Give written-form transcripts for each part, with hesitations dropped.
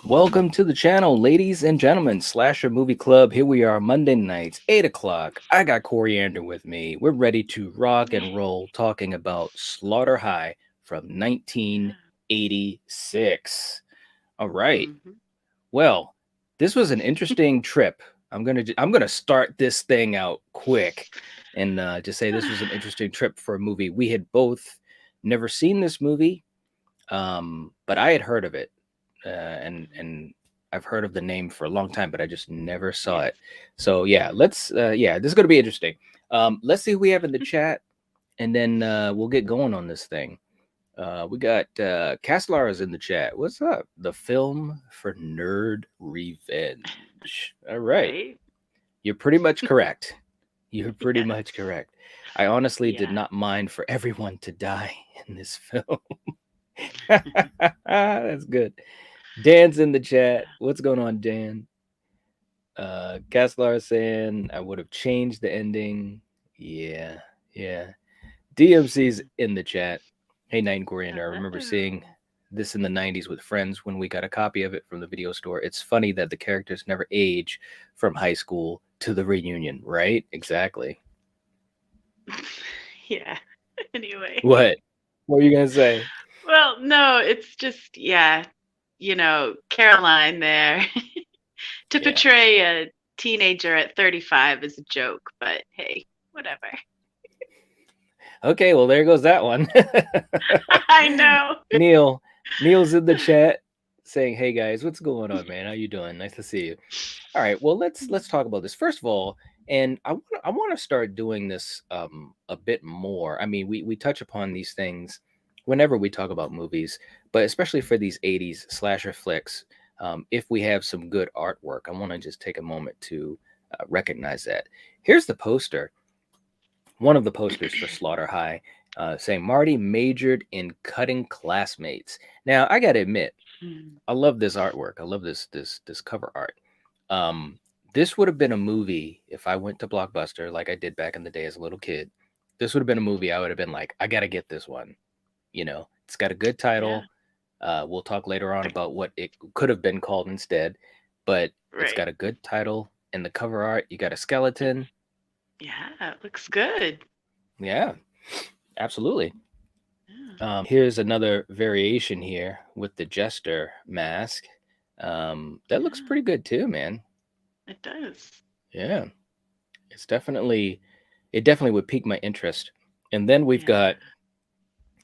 Welcome to the channel, ladies and gentlemen. Slasher Movie Club. Here we are, Monday nights, 8 o'clock. I got Coriander with me. We're ready to rock and roll talking about Slaughter High from Yeah. 1986. All right. hmm Well, this was an interesting trip. I'm gonna start this thing out quick and just say this was an interesting trip for a movie. We had both never seen this movie, but I had heard of it, and I've heard of the name for a long time, but I just never saw Yes. it. So yeah, this is gonna be interesting. Let's see who we have in the chat, and then we'll get going on this thing. We got Castlar is in the chat. What's up? The film for nerd revenge. All right, Right? you're pretty much correct. You're pretty Yes. much correct. I honestly did Yeah. not mind for everyone to die in this film. That's good. Dan's in the chat. What's going on, Dan? Gaslar saying I would have changed the ending. Yeah, yeah. DMC's in the chat. Hey, Night and Coriander. I remember seeing Hello. this in the 90s with friends when we got a copy of it from the video store. It's funny that the characters never age from high school to the reunion, right? Exactly. Yeah. Anyway. What? What are you going to say? Well, no, it's just, Caroline there to Yeah. portray a teenager at 35 is a joke, but hey, whatever. Okay, well, there goes that one. I know. Neil, Neil's in the chat saying, "Hey guys, what's going on, man? How you doing? Nice to see you." All right, well let's talk about this first of all, and I want to start doing this a bit more. I mean, we touch upon these things whenever we talk about movies, but especially for these '80s slasher flicks, if we have some good artwork, I want to just take a moment to recognize that. Here's the poster, one of the posters for Slaughter High, saying Marty majored in cutting classmates. Now, I gotta admit, Mm. I love this artwork. I love this cover art. Um, this would have been a movie if I went to Blockbuster like I did back in the day as a little kid. This would have been a movie I would have been like, I gotta get this one. It's got a good Yeah. title. We'll talk later on The- about what it could have been called instead, but it's Right. got a good title and the cover art. You got a skeleton. Yeah, it looks good. Yeah, absolutely. Yeah. Here's another variation here with the jester mask. That looks Yeah, pretty good too, man. it does. Yeah, it definitely would pique my interest. And then we've Yeah. got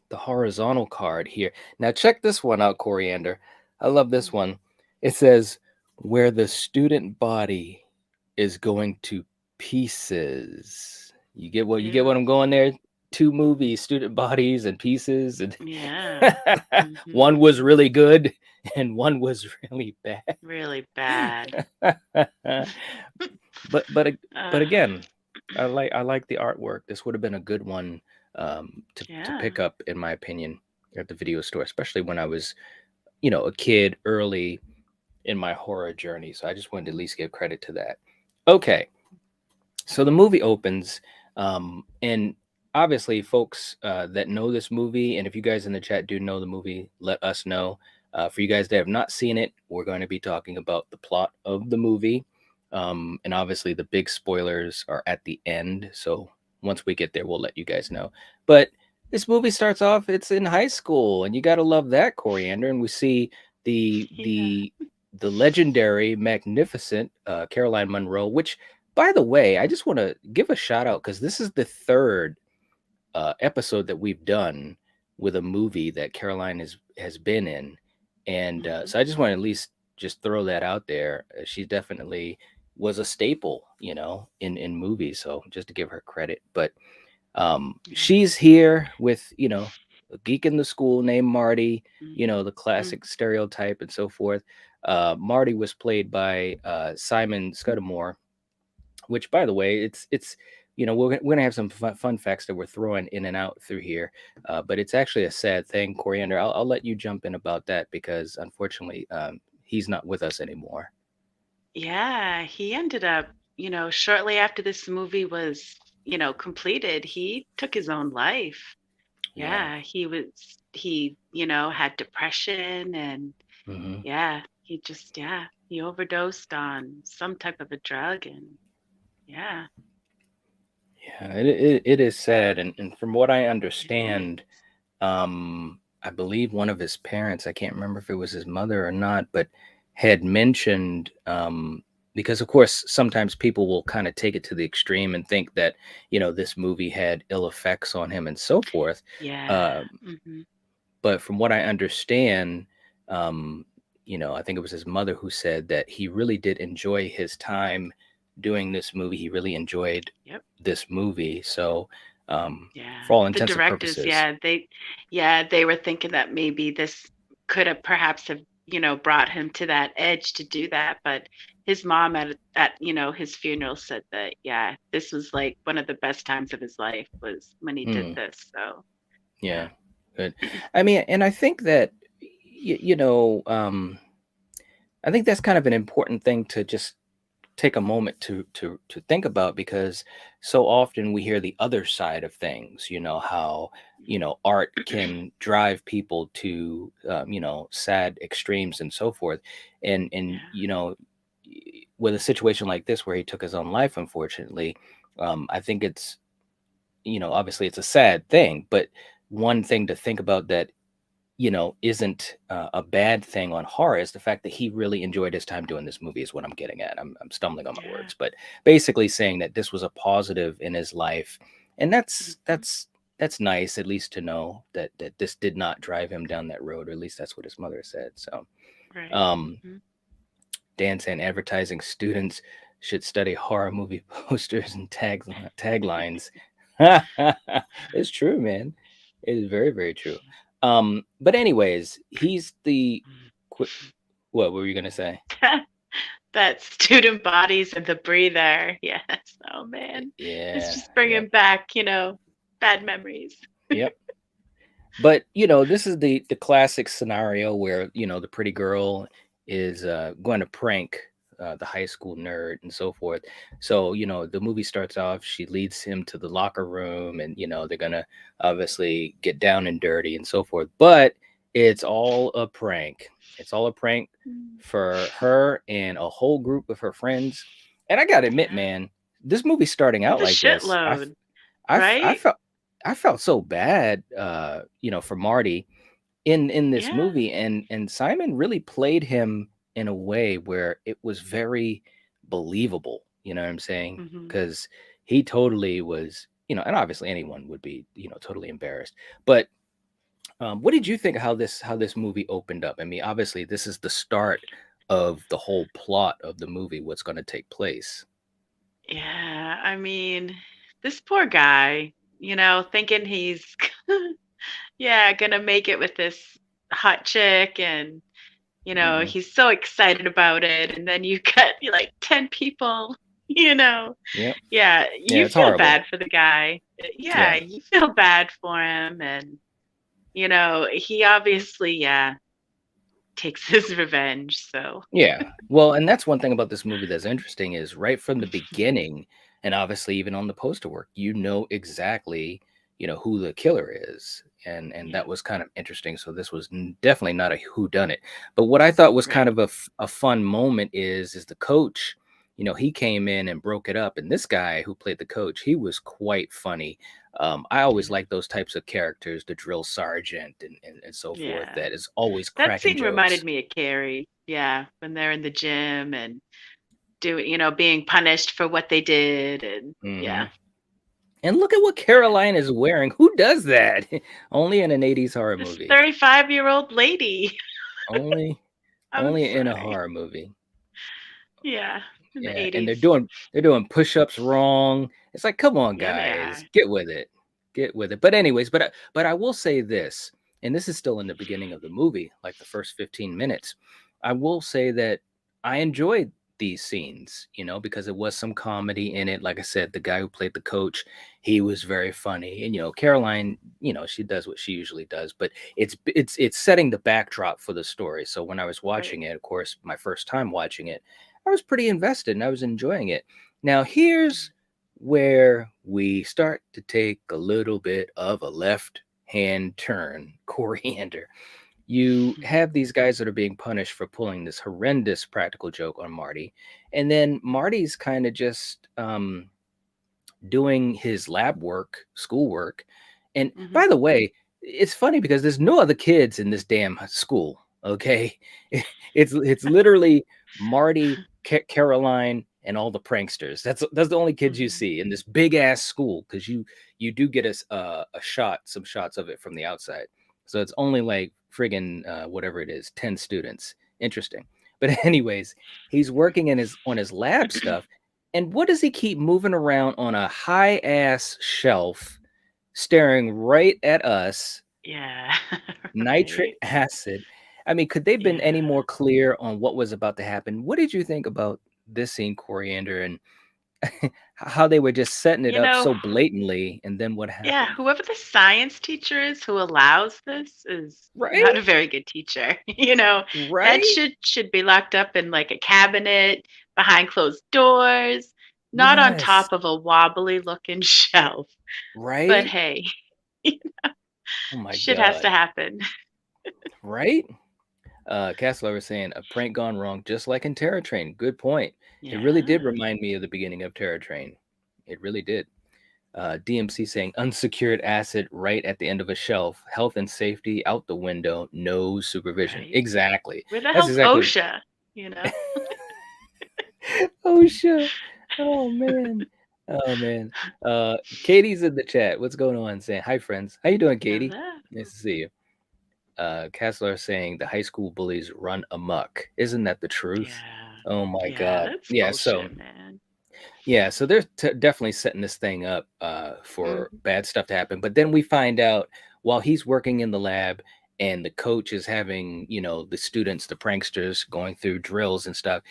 the horizontal card here. Now check this one out, Coriander. I love this Mm. one. It says where the student body is going to pieces. You get what I'm Ew. going there? Two movies, student bodies and pieces, and Yeah. one hmm was really good and one was really bad. Really bad. but Uh, but again, I like the artwork. This would have been a good one, to yeah. pick up, in my opinion, at the video store, especially when I was a kid early in my horror journey. So I just wanted to at least give credit to that. Okay, so the movie opens, and obviously, folks that know this movie, and if you guys in the chat do know the movie, let us know. For you guys that have not seen it, we're going to be talking about the plot of the movie, and obviously, the big spoilers are at the end. So once we get there, we'll let you guys know. But this movie starts off; it's in high school, and you got to love that, Coriander. And we see the Yeah. the the legendary, magnificent Caroline Munro, which, by the way, I just want to give a shout out because this is the third episode that we've done with a movie that Caroline has been in, and hmm so I just want to at least just throw that out there. She definitely was a staple, in movies. So just to give her credit, but Yeah. she's here with a geek in the school named Marty. hmm The classic stereotype and so forth. Marty was played by Simon Scudamore, which, by the way, it's we're gonna have some fun facts that we're throwing in and out through here, but it's actually a sad thing. Coriander, I'll let you jump in about that because unfortunately, he's not with us anymore. Yeah. He ended up, shortly after this movie was, completed, he took his own life. Yeah. Yeah. He had depression and Hmm. yeah. he just, yeah, he overdosed on some type of a drug, and yeah, Yeah, it is sad, and from what I it is. understand, I believe one of his parents, I can't remember if it was his mother or not, but had mentioned, because of course sometimes people will kind of take it to the extreme and think that, this movie had ill effects on him and so forth. Yeah. Um, Mhm. but from what I understand, um, I think it was his mother who said that he really did enjoy his time doing this movie. He really enjoyed Yep. this movie. So, Yeah. for all The intents and directors, purposes, they were thinking that maybe this could have perhaps have, brought him to that edge to do that, but his mom at his funeral said that, yeah, this was like one of the best times of his life was when he did hmm, this. So, yeah. yeah, good. I mean, and I think that, I think that's kind of an important thing to just take a moment to think about, because so often we hear the other side of things, how art can drive people to sad extremes and so forth, and Yeah. with a situation like this where he took his own life, unfortunately, I think it's, obviously it's a sad thing, but one thing to think about that isn't a bad thing on horror is the fact that he really enjoyed his time doing this movie, is what I'm getting at. I'm stumbling on my Yeah. words, but basically saying that this was a positive in his life, and that's Mhm. that's that's nice, at least to know that this did not drive him down that road, or at least that's what his mother said. So, Right. um, Mhm. Dan saying advertising students should study horror movie posters and taglines. It's true, man. It is very, very true. But anyways, he's the qu- what were you gonna say? That student bodies and the breather. Yes. Oh man. It's Yeah, just yep, bringing back, bad memories. yep. But this is the classic scenario where the pretty girl is going to prank the high school nerd and so forth. So the movie starts off. She leads him to the locker room, and they're gonna obviously get down and dirty and so forth. But it's all a prank. It's all a prank Mm. for her and a whole group of her friends. And I gotta admit, Yeah. man, this movie starting out With a like this, shitload, I right? felt so bad, for Marty in this Yeah. movie, and Simon really played him in a way where it was very believable. You know what I'm saying? Mhm. Because he totally was, and obviously anyone would be, totally embarrassed. But what did you think how this movie opened up? I mean, obviously this is the start of the whole plot of the movie. What's going to take place? Yeah. I mean, this poor guy, thinking he's yeah, gonna make it with this hot chick, and Hmm. he's so excited about it, and then you got like 10 people, you know. Yep. Yeah, Yeah, you it's feel horrible. bad for the guy. Yeah, Yeah. you feel bad for him, and he obviously, yeah, takes his revenge, so Yeah. Well, and that's one thing about this movie that's interesting is right from the beginning, and obviously even on the poster work, exactly, who the killer is. And yeah, that was kind of interesting. So this was definitely not a who done it. But what I thought was kind right. of a fun moment is the coach, he came in and broke it up. And this guy who played the coach, he was quite funny. I always Yeah. like those types of characters, the drill sergeant and so forth, Yeah. that is always That cracking scene reminded jokes. me of Carrie. Yeah, when they're in the gym and being punished for what they did, and Hmm. yeah. And look at what Yeah. Caroline is wearing. Who does that? Only in an 80s horror This movie. 35-year-old lady. Only I'm only in a sorry. horror movie. Yeah, in the Yeah, and 80s. they're doing push-ups wrong. It's like, come on, Yeah, they are. guys, get with it. Get with it. But anyways, but I will say this, and this is still in the beginning of the movie, like the first 15 minutes. I will say that I enjoyed these scenes, because it was some comedy in it. Like I said, the guy who played the coach, he was very funny. And Caroline, she does what she usually does, but it's setting the backdrop for the story. So when I was Right. watching it, of course, my first time watching it, I was pretty invested and I was enjoying it. Now, here's where we start to take a little bit of a left hand turn, Coriander. you have these guys that are being punished for pulling this horrendous practical joke on Marty, and then Marty's kind of just doing his lab work, schoolwork. And Mhm. by the way, it's funny because there's no other kids in this damn school. Okay, it's literally Marty, Caroline, and all the pranksters. That's the only kids you Mhm. see in this big ass school, because you do get a shot, some shots of it from the outside. So it's only like friggin' whatever it is, 10 students. Interesting. But anyways, he's working in his on his lab stuff, and what does he keep moving around on a high ass shelf, staring right at us? Yeah. Nitric Right. acid. I mean, could they have been any Yeah. more clear on what was about to happen? What did you think about this scene, Coriander, and how they were just setting it You up know, so blatantly, and then what yeah, happened? whoever the science teacher is who allows this is not a Right? very good teacher. You know, that Right? should be locked up in like a cabinet behind closed doors, not on Yes. top of a wobbly looking shelf. But Right? hey, Oh my shit has to God. happen. Right? Castler was saying a prank gone wrong, just like in Terror Train. Good point. It really did Yeah. remind me of the beginning of Terror Train. It really did. DMC saying unsecured asset right at the end of a shelf, health and safety out the window, no supervision. Right. Exactly. Where the That's hell's exactly. OSHA? You know? Oh shit. Oh man. Oh man. Katie's in the chat. What's going on? Saying hi, friends. How you doing, Katie? Hello. Nice to see you. Kessler saying the high school bullies run amok. Isn't that the truth? Yeah. Oh my Yeah, God. that's Yeah. So bullshit, man. yeah. So they're definitely setting this thing up for Mhm. bad stuff to happen. But then we find out while he's working in the lab and the coach is having, the students, the pranksters, going through drills and stuff.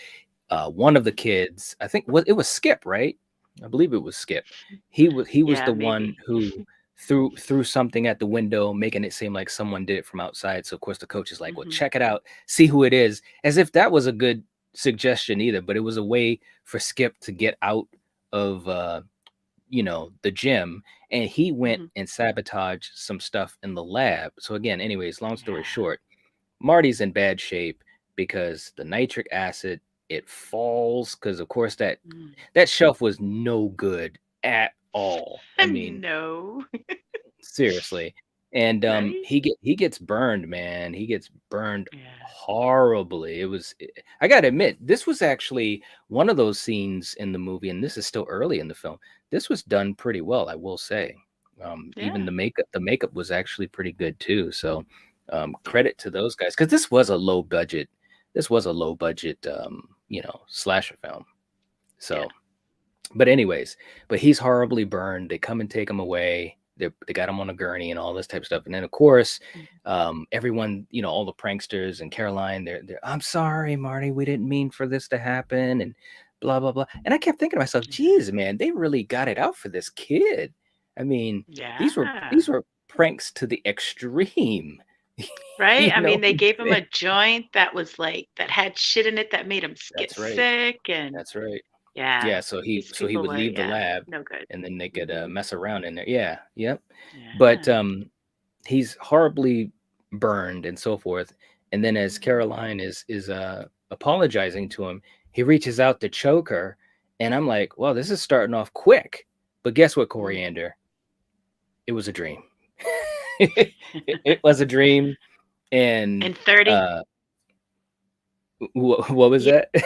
One of the kids, I think it was Skip, right? I believe it was Skip. He was Yeah, the one maybe. who threw something at the window, making it seem like someone did it from outside. So of course the coach is like, "Well, Mhm. check it out, see who it is," as if that was a good suggestion either. But it was a way for Skip to get out of the gym, and he went Mhm. and sabotaged some stuff in the lab. So again, anyways, long story Yeah. short, Marty's in bad shape because the nitric acid, it falls, because of course that Mm. that shelf was no good at all. I mean, No. seriously. And Right? he gets burned, man. He gets burned Yeah. horribly. I got to admit, this was actually one of those scenes in the movie, and this is still early in the film. This was done pretty well, I will say. Even Yeah. the makeup was actually pretty good too. So Yeah. credit to those guys, because this was a low budget. This was a low budget, slasher film. Yeah. So but anyways, but he's horribly burned. They come and take him away. They got him on a gurney and all this type of stuff. And then of course, Mhm. everyone, all the pranksters and Caroline, they're I'm sorry, Marty, we didn't mean for this to happen, and blah blah blah. And I kept thinking to myself, Yeah. geez, man, they really got it out for this kid. I mean, these were Yeah. these were pranks to the extreme. Right? you I know, mean, they gave him a joint that was like that had shit in it that made him get that's right. sick, and That's right. yeah, Yeah, so he these so he people would were, leave the yeah, lab, no good. and then they could Mhm. mess around in there. Yeah, yep. But Yeah. he's horribly burned and so forth. And then as Mhm. Caroline is apologizing to him, he reaches out to choke her, and I'm like, well, this is starting off quick. But guess what, Mm. Coriander? It was a dream. it was a dream, and And 30 uh, what was years, that?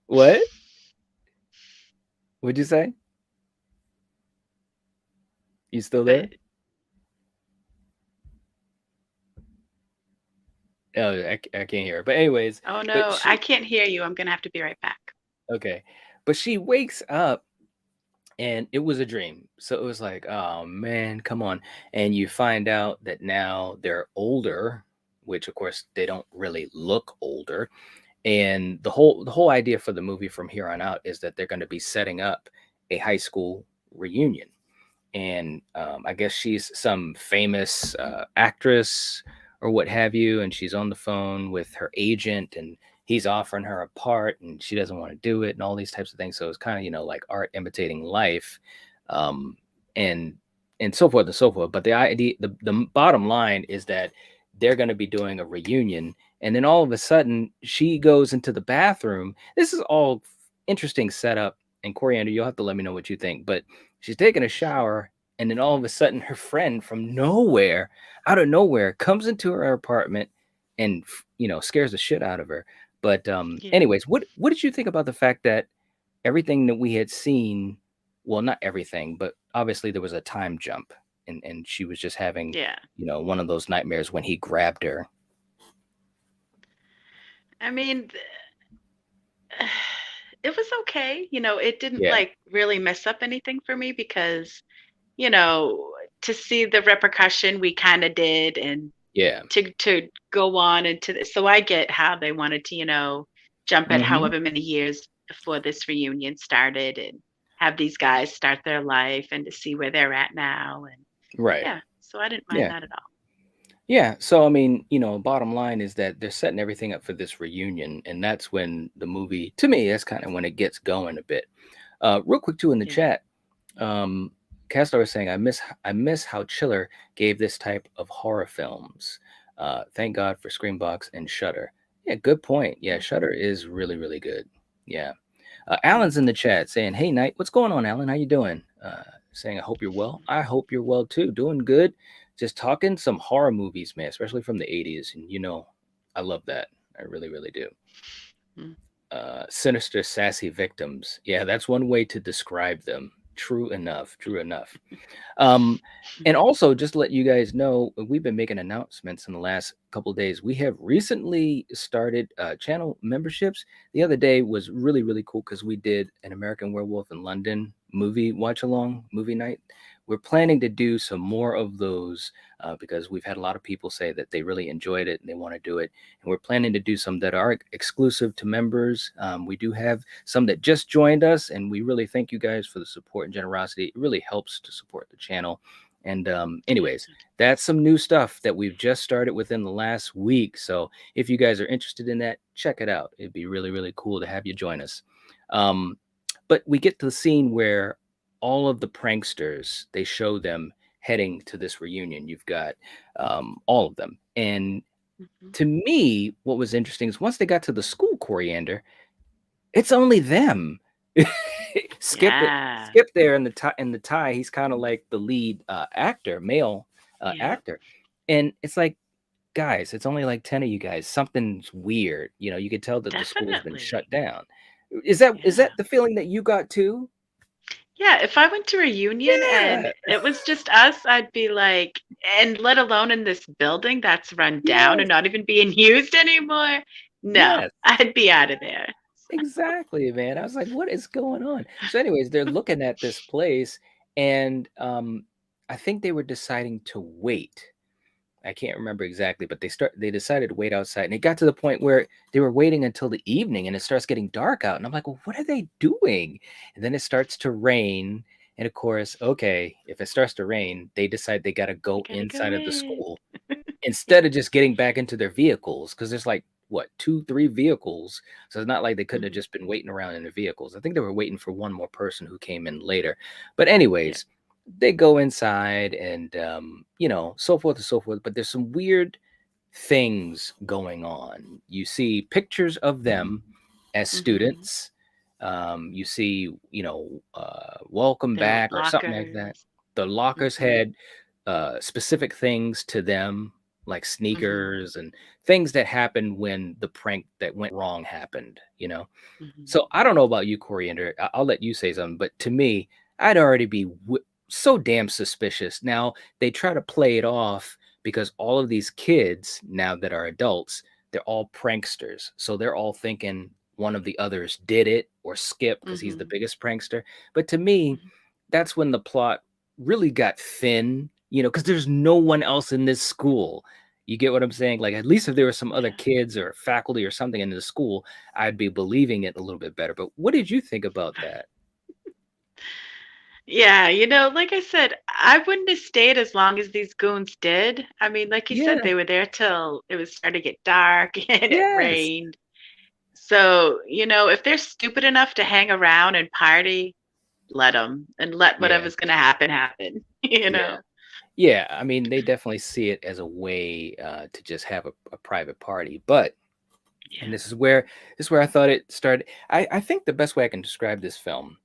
What? What'd you say? You still there? Oh, I can't hear her. But anyways, oh, but no, I she can't hear you. I'm gonna have to be right back. okay, but she wakes up and it was a dream. So it was like, oh man, come on. And you find out that now they're older, which of course they don't really look older. And the whole idea for the movie from here on out is that they're going to be setting up a high school reunion. And I guess she's some famous actress or what have you, and she's on the phone with her agent, and he's offering her a part, and she doesn't want to do it, and all these types of things. So it's kind of like art imitating life, um, and and so forth and so forth. But the idea, the bottom line is that they're going to be doing a reunion, and then all of a sudden she goes into the bathroom. This is all interesting setup. And Coriander, you'll have to let me know what you think. But she's taking a shower, and then all of a sudden her friend from nowhere, out of nowhere, comes into her apartment and scares the shit out of her. But Yeah. anyways, what did you think about the fact that everything that we had seen, well, not everything, but obviously there was a time jump, and she was just having, Yeah. one of those nightmares when he grabbed her. I mean, it was okay. It didn't Yeah, like really mess up anything for me because, you know, to see the repercussion we kind of did and yeah. to go on into this. So I get how they wanted to, jump at Hmm. however many years before this reunion started and have these guys start their life and to see where they're at now. And Right. yeah, so I didn't mind Yeah. that at all. Yeah. So I mean, bottom line is that they're setting everything up for this reunion, and that's when the movie, to me, that's kind of when it gets going a bit. Real quick too in the Yeah. chat, um, Castor was saying, I miss how Chiller gave this type of horror films. Thank God for Screambox and Shutter. Yeah, good point. Yeah, Shutter Hmm. is really really good. Yeah. Alan's in the chat saying, "Hey, Knight, what's going on, Alan? How you doing?" Saying, "I hope you're well. I hope you're well too. Doing good. Just talking some horror movies, man, especially from the '80s, and I love that. I really, really do. Hmm. Sinister, sassy victims. Yeah, that's one way to describe them. True enough. True enough. Um, and also, just to let you guys know, we've been making announcements in the last couple of days. We have recently started channel memberships. The other day was really, really cool because we did an American Werewolf in London movie watch along, movie night. We're planning to do some more of those because we've had a lot of people say that they really enjoyed it and they want to do it. And we're planning to do some that are exclusive to members. We do have some that just joined us, and we really thank you guys for the support and generosity. It really helps to support the channel. And anyways, that's some new stuff that we've just started within the last week. So if you guys are interested in that, check it out. It'd be really, really cool to have you join us. Um, but we get to the scene where all of the pranksters, they show them heading to this reunion. You've got all of them. And Hmm. to me, what was interesting is once they got to the school, Coriander, it's only them. Skip it. Yeah. Skip there in the tie. He's kind of like the lead actor, male Yep. actor, and it's like, guys, it's only like 10 of you guys. Something's weird. You could tell that the school's been shut Definitely. down. Is that Yeah. the feeling that you got too? Yeah, if I went to a reunion and Yeah. it was just us, I'd be like, and let alone in this building that's run down Yes. and not even being used anymore. No, Yes. I'd be out of there. Exactly, man. I was like, what is going on? So, anyways, they're looking at this place, and I think they were deciding to wait. I can't remember exactly, but they decided to wait outside, and it got to the point where they were waiting until the evening, and it starts getting dark out, and I'm like, well, what are they doing? And then it starts to rain, and of course, okay, if it starts to rain, they decide they got to You go gotta go inside of the in. school instead of just getting back into their vehicles, because there's like what, two, three vehicles. So it's not like they couldn't have Mhm. just been waiting around in their vehicles. I think they were waiting for one more person who came in later. But Yeah. anyways, they go inside, and so forth and so forth. But there's some weird things going on. You see pictures of them as Mhm. students. You see, welcome Their back or something like that. lockers. The lockers Mhm. had specific things to them, like Mhm. sneakers and things that happened when the prank that went wrong happened. Mhm. So I don't know about you, Coriander. I'll let you say something, but to me, I'd already be so damn suspicious. Now they try to play it off because all of these kids now that are adults, they're all pranksters. So they're all thinking one of the others did it, or Skip because he's the Mhm. biggest prankster. But to me, Mhm. that's when the plot really got thin, because there's no one else in this school. You get what I'm saying? Like, at least if there were some other Yeah. kids or faculty or something in the school, I'd be believing it a little bit better. But what did you think about that? Yeah, like I said, I wouldn't have stayed as long as these goons did. I mean, like you said, Yeah. they were there till it was starting to get dark and it Yes. rained. So, if they're stupid enough to hang around and party, let them and let Yeah. whatever's going to happen happen. you Yeah. know? Yeah. I mean, they definitely see it as a way to just have a private party. But and Yeah. this is where I thought it started. I think the best way I can describe this film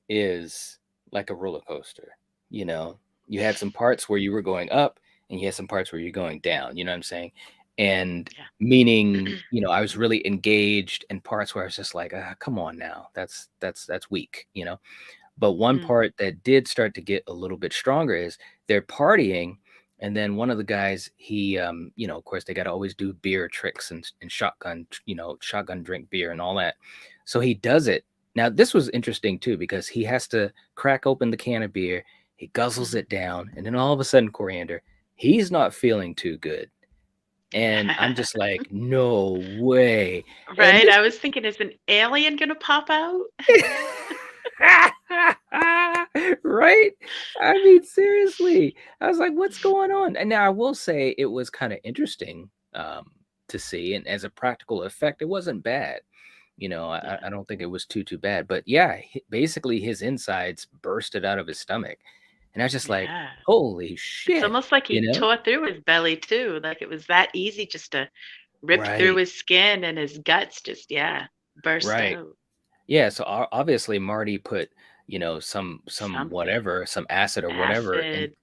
is like a roller coaster. You know, you had some parts where you were going up and you had some parts where you're going down. You know what I'm saying? And meaning, I was really engaged in parts where I was just like, come on now, that's weak. But one Mm, part that did start to get a little bit stronger is they're partying, and then one of the guys, he, of course, they got to always do beer tricks and shotgun, shotgun drink beer and all that. So he does it. Now, this was interesting too because he has to crack open the can of beer, he guzzles mhm. it down, and then all of a sudden, Coriander, he's not feeling too good. And I'm just like, no way. And Right, I was thinking, "Is an alien gonna pop out?" this right? I mean, seriously. I was like, what's going on? And now I will say it was kind of interesting to see. And as a practical effect, it wasn't bad. I Yeah. don't think it was too bad. But yeah, basically his insides bursted out of his stomach. And I was just like, Yeah. holy It's shit, almost like you he know? tore through his belly too, like, it was that easy just to rip through Right, his skin and his guts just, yeah, burst right. out. Yeah, so obviously Marty put, some Something. whatever, some acid or whatever in. Acid,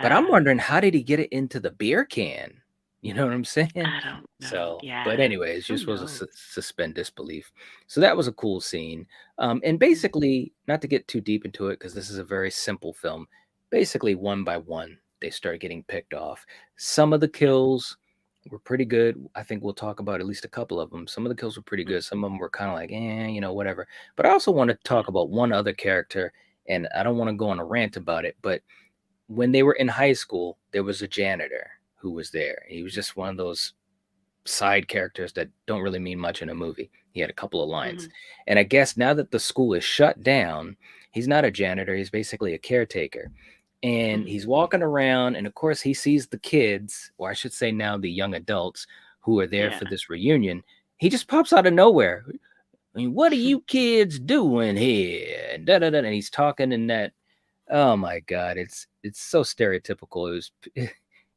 But I'm yeah. wondering how did he get it into the beer can? You know what I'm saying? I don't know, So, but yeah. anyways, Who just was a knows? suspend disbelief. So that was a cool scene. And Mm, basically, not to get too deep into it, because this is a very simple film. Basically, one by one, they start getting picked off. Some of the yeah. kills were pretty good. I think we'll talk about at least a couple of them. Some of the kills were pretty Mm, good. Some of them were kind of like, whatever. But I also want to yeah. talk about one other character, and I don't want to go on a rant about it, but when they were in high school, there was a janitor who was there. He was just one of those side characters that don't really mean much in a movie. He had a couple of lines. Mhm. And I guess now that the school is shut down, he's not a janitor, he's basically a caretaker. And Mhm. he's walking around, and of course, he sees the kids, or I should say now the young adults who are there Yeah. for this reunion. He just pops out of nowhere. I mean, what are you kids doing here? And da da da. And he's talking in that. Oh my God, it's so stereotypical.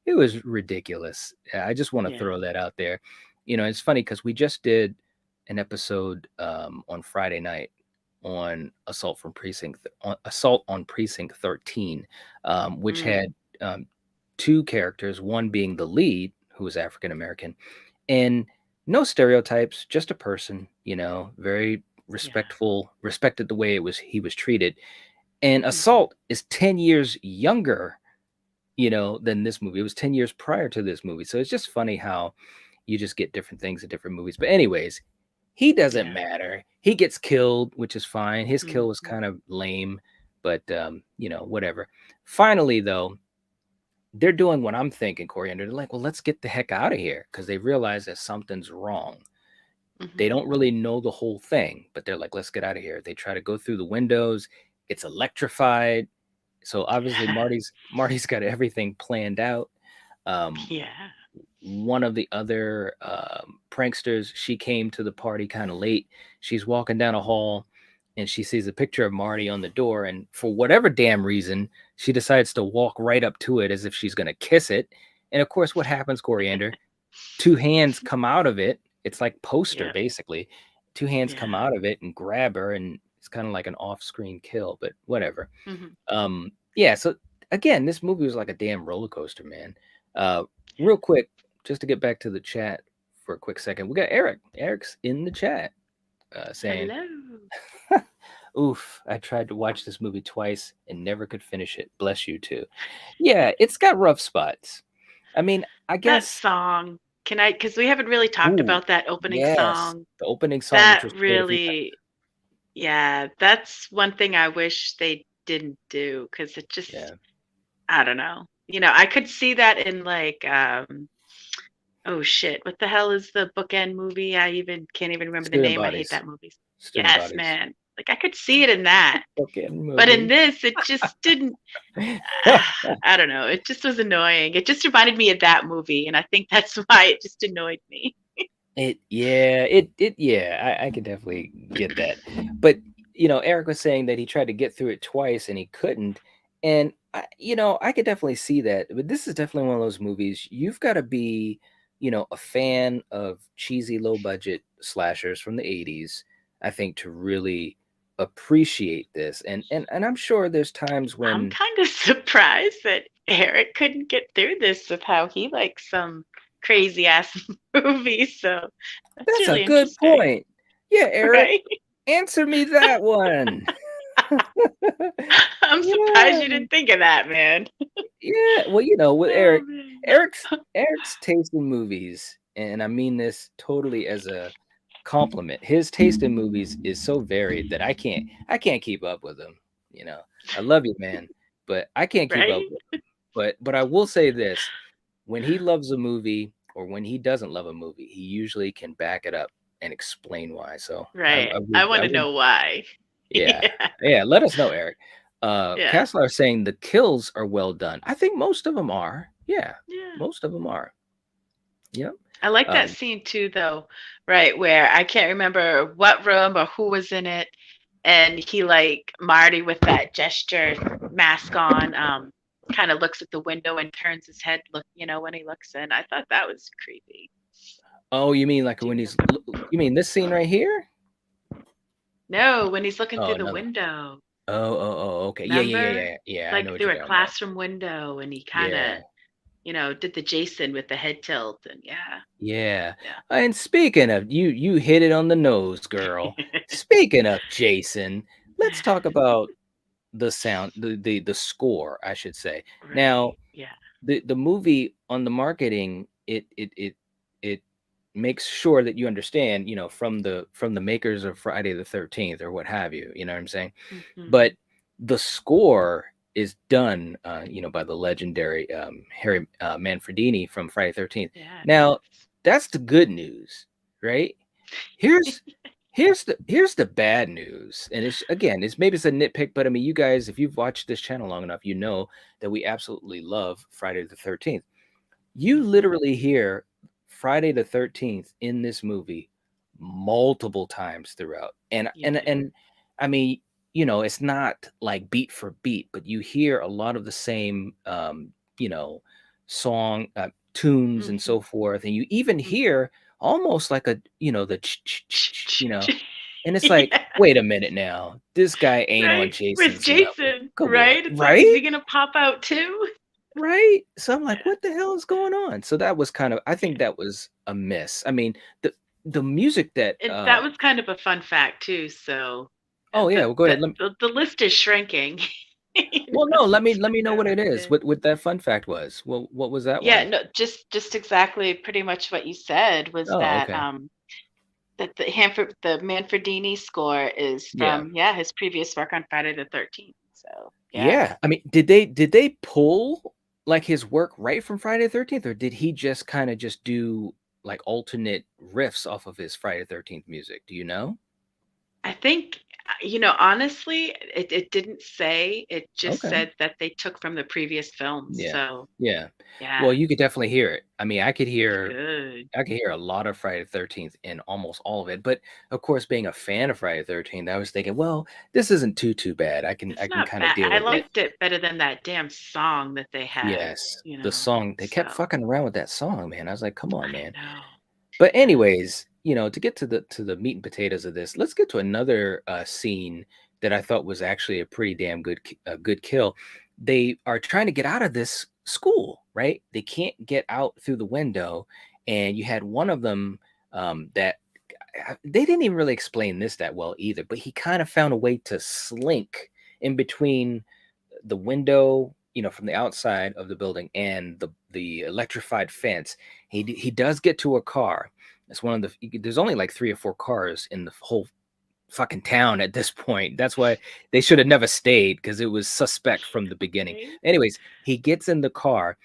It was ridiculous. Yeah, I just want to Yeah. throw that out there. It's funny because we just did an episode on Friday night on assault on precinct 13, which Mm, had two characters, one being the lead, who was African American, and no stereotypes, just a person, very yeah. respected the way he was treated. And Mhm. Assault is 10 years younger, than this movie. It was 10 years prior to this movie. So it's just funny how you just get different things in different movies. But anyways, he doesn't Yeah. matter. He gets killed, which is fine. His kill was Mhm. kind of lame, but whatever. Finally, though, they're doing what I'm thinking, Coriander. They're like, well, let's get the heck out of here because they realize that something's wrong. They Mhm. don't really know the whole thing, but they're like, let's get out of here. They try to go through the windows. It's electrified. So obviously Marty's got everything planned out. Um, Yeah. one of the other pranksters, she came to the party kind of late. She's walking down a hall and she sees a picture of Marty on the door. And for whatever damn reason, she decides to walk right up to it as if she's going to kiss it. And of course, what happens, Coriander? Two hands come out of it. It's like poster, Yeah. basically. Two hands come Yeah. out of it and grab her. And it's kind of like an off screen kill, but whatever. Mhm. Yeah, so again, this movie was like a damn roller coaster, man. Uh, Yeah. real quick, just to get back to the chat for a quick second, we got Eric. Eric's in the chat saying, Hello. "Oof, I tried to watch this movie twice and never could finish it. Bless you too." Yeah, it's got rough spots. I mean, I That guess. song, can I? Because we haven't really talked Ooh, about that opening yes, song. the opening song, which was That played a few times. really, yeah, that's one thing I wish they didn't do because it just, Yeah, I don't know. I could see that in like, oh shit, what the hell is the bookend movie? I even can't even remember the student name. I hate bodies, that movie. student Yes, bodies. man. Like I could see it in that. Okay, But in movie. this, it just didn't. I don't know. It just was annoying. It just reminded me of that movie, and I think that's why it just annoyed me. Yeah, I can definitely get that. But Eric was saying that he tried to get through it twice and he couldn't. And I could definitely see that, but this is definitely one of those movies you've got to be, a fan of cheesy low budget slashers from the 80s, I think, to really appreciate this. And I'm sure there's times I'm when kind of surprised that Eric couldn't get through this with how he likes some crazy ass movies. So that's that's a really good interesting, point. Yeah, Eric, right? answer me that one. I'm surprised Yeah. you didn't think of that, man. Yeah, well, with Oh Eric, man. Eric's taste in movies, and I mean this totally as a compliment. His taste in movies is so varied that I can't keep up with him. You know, I love you, man, but I can't keep up Right? with him. But I will say this: when he loves a movie or when he doesn't love a movie, he usually can back it up and explain why. So Right. I want I to would, know why. yeah, Yeah. yeah. Let us know, Eric. Yeah. Castler is saying the kills are well done. I think most of them are. Yeah, Yeah. most of them are. Yep. I like that Um, scene too, though, right? Where I can't remember what room or who was in it. And he, like, Marty with that gesture mask on, kind of looks at the window and turns his head, when he looks in. I thought that was creepy. oh, you mean like Do you when remember? you mean this scene right here? No, when he's looking Oh, through the another. window. Okay. Yeah, yeah, yeah, Remember? yeah. Yeah, I know Like what through you're a talking about. classroom window, and he kind Yeah, of, did the Jason with the head tilt, and yeah, yeah. yeah. And speaking of you hit it on the nose, girl. Speaking of Jason, let's talk about the sound, the score, I should say. Now, Right. Yeah. the movie on the marketing, it makes sure that you understand, from the makers of Friday the 13th or what have you, you know what I'm saying? Hmm. But the score is done, by the legendary Harry Manfredini from Friday 13th. Yeah, it Now, is. that's the good news, right? Here's here's the bad news, and it's maybe it's a nitpick, but I mean, you guys, if you've watched this channel long enough, you know that we absolutely love Friday the 13th. You Hmm. literally hear Friday the 13th in this movie multiple times throughout. And You and do. and I mean, it's not like beat for beat, but you hear a lot of the same song tunes and Hmm. so forth. And you even Hmm. hear almost like the and it's like, Yeah. wait a minute now. This guy ain't on Right. Where's Jason's level. Jason? Come on, Right? It's like, is right? he gonna pop out too? Right? So I'm like, Yeah. what the hell is going on? So that was I think Yeah. that was a miss. I mean, the music that And that was kind of a fun fact too. So oh yeah, the well go ahead. the list is shrinking. Well, no, let Since me know that what was it is. it. What that fun fact was. Well, what was that Yeah, one? no, just exactly pretty much what you said was Oh, that okay. the Manfredini score is Yeah. from, his previous work on Friday the 13th. So yeah. Yeah. I mean, did they pull like his work right from Friday the 13th, or did he just kind of just do like alternate riffs off of his Friday the 13th music? Do you know? I think, honestly, it didn't say. It just Okay. said that they took from the previous films. Yeah. So Yeah. Well, yeah, you could definitely hear it. I mean, it's good. I could hear a lot of Friday the 13th in almost all of it. But of course, being a fan of Friday the 13th, I was thinking, well, this isn't too bad. I It's can not kind of bad. deal I with it. liked it better than that damn song that they had, Yes. The song, they kept So fucking around with that song, man. I was like, come on, I man. know. But Yeah. anyways, to get to the meat and potatoes of this, let's get to another scene that I thought was actually a pretty damn good kill. They are trying to get out of this school, right? They can't get out through the window, and you had one of them that they didn't even really explain this that well either, but he kind of found a way to slink in between the window, from the outside of the building and the electrified fence. He does get to a car. It's one of there's only like 3 or 4 cars in the whole fucking town at this point. That's why they should have never stayed, because it was suspect from the beginning. Right? Anyways, he gets in the car.